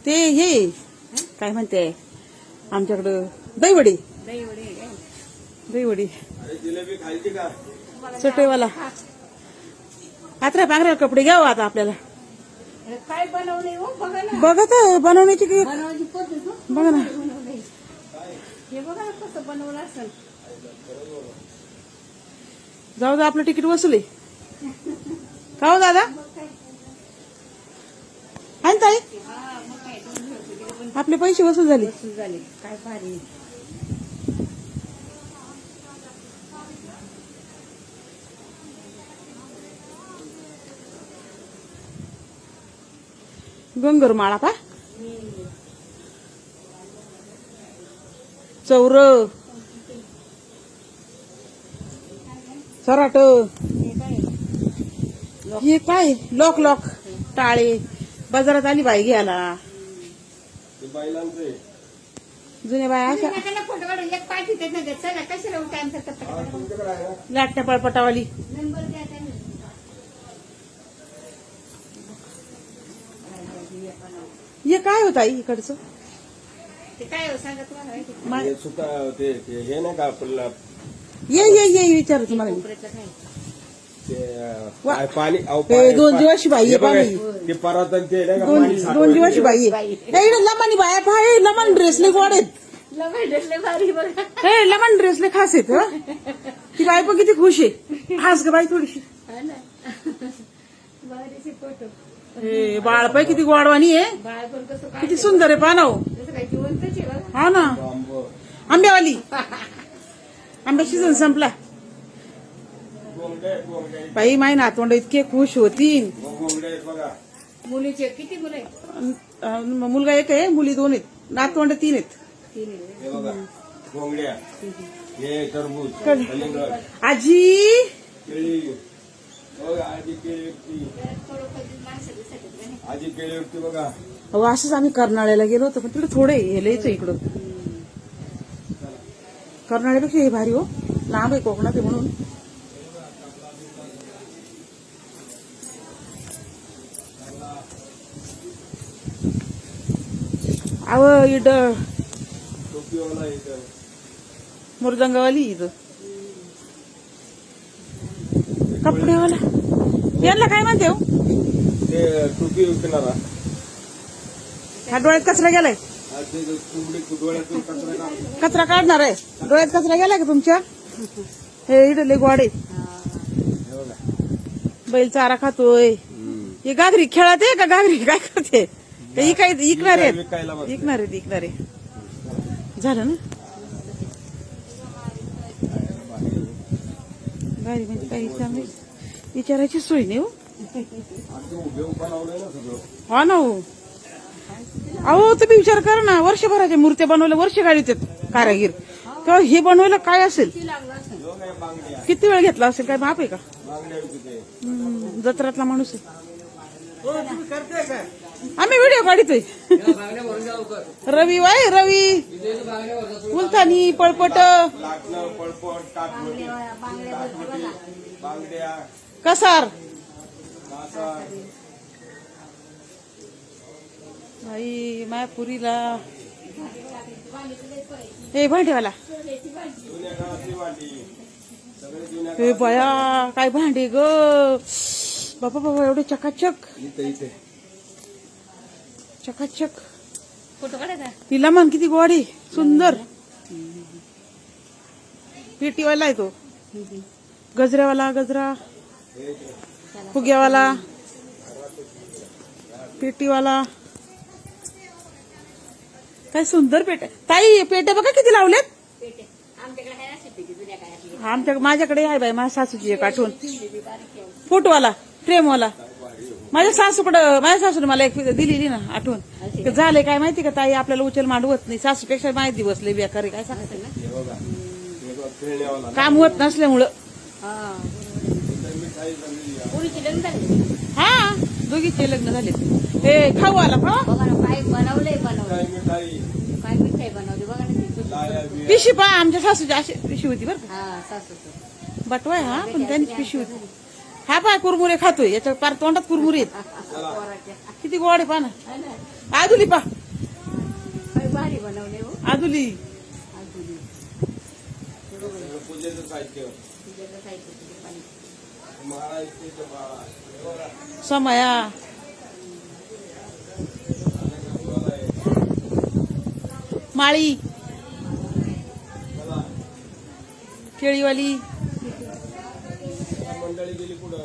ते हे काय म्हणते आमच्याकडं दहीवडी दहीवडी चटईवाला आत्रा पांघऱ्या कपडे घ्यावं आता आपल्याला. काय बनवले हो बघा ना. बघा तर बनवण्याची बनवायची पद्धत बघा ना. हे बघा ना कसं बनवलं असेल. जाऊ दे आपलं तिकीट वसूल आहे का हो दादा आहे ना ताई. आपले पैसे वसूल झाले. काय भारी. गंगर माळा पा चौर सराट हे काय लॉक लॉक टाळे बाजारात आली बाई घ्यायला. जुन्या बाया अशा फोटो काढून एक पाठी चला कशाला टाइम करतात. लाटण्या पळपटावाली. नंबर द्या त्यांना. हे काय होत आई इकडचं ते काय हो सांगा तुम्हाला हे सुद्धा ते हे नाही का आपल्याला ये विचार तुम्हाला मी. ते पाणी हे दोन दिवशी बाई आहे पाणी. ते परत आणि ते नाही का दोन पाणी दोन दिवशी बाई आहे. इकडे लमानी बाया पाय लमन ड्रेसले गोड आहेत. भारी बघा. हे लमन ड्रेसले खास आहेत हं. ती बाई पण किती खुश आहे. हास ग बाई थोडीशी. भारीचे फोटो. हे बाळ पाय किती गोडवाणी आहे. बाळ पण कसं किती सुंदर आहे पानाव. कसं काय जिवंतच आहे बघा. हा ना आंब्यावाली. आंब्या सीझन संपला. बाई माय नातवंड इतके खुश होतील. मुलीचे किती मुलं आहेत. मुलगा एक आहे मुली दोन आहेत. नातवंड तीन आहेत. हे बघा घोंगड्या हे टरबूज कलिंगड आजी केळी बघा आजी केळी होती आजी केळी होती बघा. अहो असंच आम्ही कर्नाळ्याला गेलो होतो पण तिकडे थोडे हे लयच इकडं. कर्नाळ्यापेक्षा हे भारी हो. लांब आहे कोकणात आहे म्हणून. अव इड टोपीवाला इथं मुरदंगवाली इथं कपडेवाला. यांना काय म्हणते हो. ते टोपी विकणारा हा डोळ्यात कचरा गेलाय. डोळ्यातून कचरा काढ. कचरा काढणार आहे. डोळ्यात कचरा गेलाय का तुमच्या. हे इडले गोडे हे बघा बैल चारा खातोय. हे गागरी खेळात आहे का गागरी काय करते. ते इकणार आहेत विकायला बघ. इकणार आहेत इकणारे. झालं ना गाडी म्हणजे काही चांगली विचारायची सोय नाही हो. बनवलंय ना सगळं. हा ना हो. अहो तुम्ही विचार करा ना वर्षभराच्या मूर्त्या बनवल्या वर्ष गाडीत कारागीर तेव्हा हे बनवायला काय असेल. किती वेळ घेतला असेल काय बाप आहे का. जत्रातला माणूस आहे. आम्ही व्हिडिओ काढतोय. रवी वाय रवी मुलतानी पळपट कसार आई मायापुरीला. हे भांडेवाला हे बया काय भांडे ग बाबा बाबा एवढे चकाचक चकाचक. फोटो काढायचा. तिला मन किती गोडी सुंदर. पेटीवाला आहे तो. गजऱ्यावाला गजरा फुग्यावाला पेटीवाला. काय सुंदर पेट. ताई पेट्या बघा किती लावल्यात. आमच्या माझ्याकडे आहे बाई माझ्या सासूची एक आठवण. फोटोवाला फ्रेमवाला माझ्या सासूने मला एक दिलेली ना आठवण. झाले काय माहिती का ताई आपल्याला उचल मांडवत नाही. सासूपेक्षा माहिती बसले बेकारी काय सांगते काम होत नसल्यामुळं. हा दोघीचे लग्न झाले. हे खाऊ आला काय बनवलंय काय मिठाई बनवली बघा ना. पिशी पहा आमच्या सासूची अशी पिशी होती बरं का. सासूचं बटवाय हा पण त्यांची पिशी होती. हा पाय कुरमुरे खातोय याच्या पार तोंडात कुरमुरे आहेत. पोराच्या. किती गोड आहे पा ना. है ना? आदुली पा काय भारी बनवले हो आदुली आजुली. पूजेचं साहित्य तुझ्याकडे साहित्य तुझे पाणी. महाराष्ट्रीचं बाळा समया माळी केळीवाली मंडळी गेली पुढं